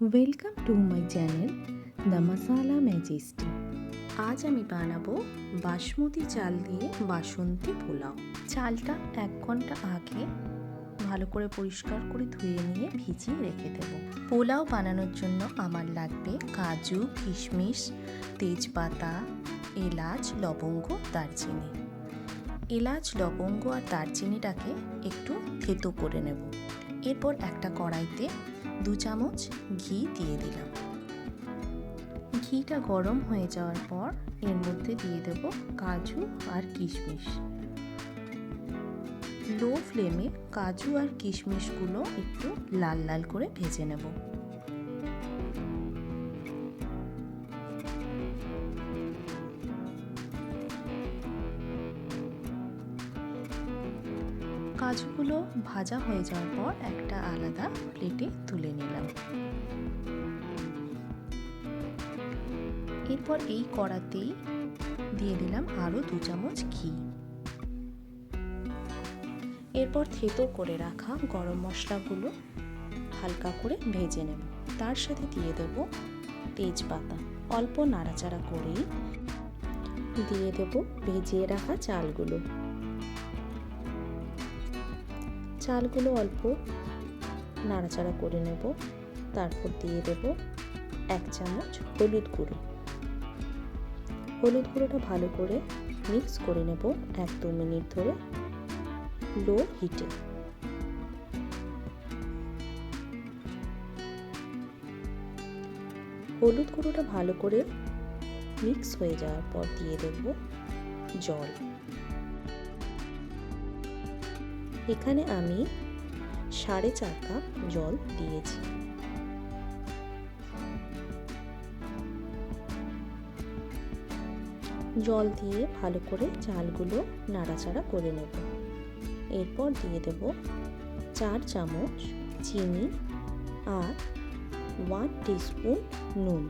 Welcome to my channel the masala majesty. আজ আমি বানাবো বাসমতি চাল দিয়ে বাসন্তী পোলাও। চালটা 1 ঘন্টা আগে ভালো করে পরিষ্কার করে ধুয়ে নিয়ে ভিজিয়ে রেখে দেবো। পোলাও বানানোর জন্য আমার লাগবে কাজু, কিশমিশ, তেজপাতা, এলাচ, লবঙ্গ, দারচিনি। এলাচ, লবঙ্গ আর দারচিনিটাকে একটু থেতো করে নেব। এরপর একটা কড়াইতে 2 চামচ ঘি দিয়ে দিলাম। ঘিটা গরম হয়ে যাওয়ার পর এর মধ্যে দিয়ে দেব কাজু আর কিশমিশ। লো ফ্লেমে কাজু আর কিশমিশগুলো একটু লাল লাল করে ভেজে নেব। কাজুগুলো ভাজা হয়ে যাওয়ার পর একটা আলাদা প্লেটে তুলে নিলাম। এরপর এই কড়াতেই দিয়ে দিলাম আরও 2 চামচ ঘি। এরপর থেতো করে রাখা গরম মশলাগুলো হালকা করে ভেজে নেব। তার সাথে দিয়ে দেব তেজপাতা। অল্প নাড়াচাড়া করেই দিয়ে দেব ভেজিয়ে রাখা চালগুলো। চালগুলো অল্প নাড়াচাড়া করে নেব। তারপর দিয়ে দেব 1 চামচ হলুদ গুঁড়ো। হলুদ গুঁড়োটা ভালো করে মিক্স করে নেব 1-2 মিনিট ধরে লো হিটে। হলুদ গুঁড়োটা ভালো করে মিক্স হয়ে যাওয়ার পর দিয়ে দেব জল। এখানে আমি 4.5 কাপ জল দিয়েছি। জল দিয়ে ভালো করে চালগুলো নাড়াচাড়া করে নেব। এরপর দিয়ে দেব 4 চামচ চিনি আর 1 টিস্পুন নুন।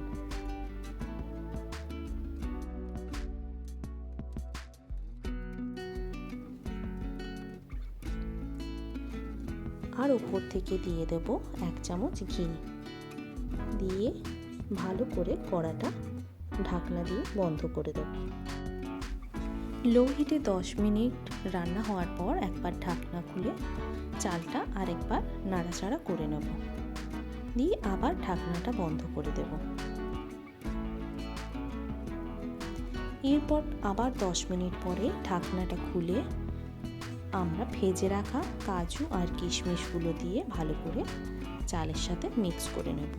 আর উপর থেকে দিয়ে দেব 1 চামচ ঘি। দিয়ে ভালো করে কড়াটা ঢাকনা দিয়ে বন্ধ করে দেব। লো হিটে 10 মিনিট রান্না হওয়ার পর একবার ঢাকনা খুলে চালটা আরেকবার নাড়াচাড়া করে নেব। দিয়ে আবার ঢাকনাটা বন্ধ করে দেব। এরপর আবার 10 মিনিট পরে ঢাকনাটা খুলে আমরা ভেজে রাখা কাজু আর কিশমিশগুলো দিয়ে ভালো করে চালের সাথে মিক্স করে নেব।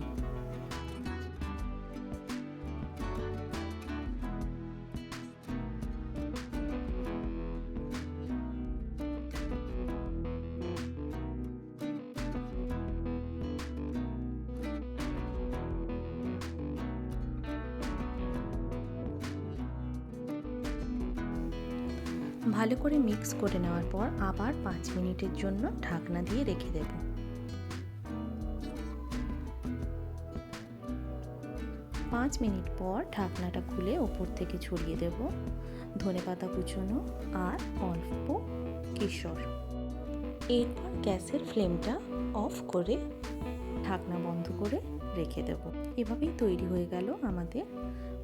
ভালো করে মিক্স করে নেওয়ার পর আবার 5 মিনিটের জন্য ঢাকনা দিয়ে রেখে দেব। 5 মিনিট পর ঢাকনাটা খুলে ওপর থেকে ছড়িয়ে দেব ধনেপাতা কুচনো আর অল্প কেশর। এরপর গ্যাসের ফ্লেমটা অফ করে ঢাকনা বন্ধ করে রেখে দেব। এভাবেই তৈরি হয়ে গেল আমাদের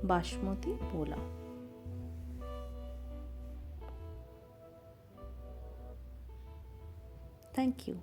বাসমতি পোলাও। Thank you.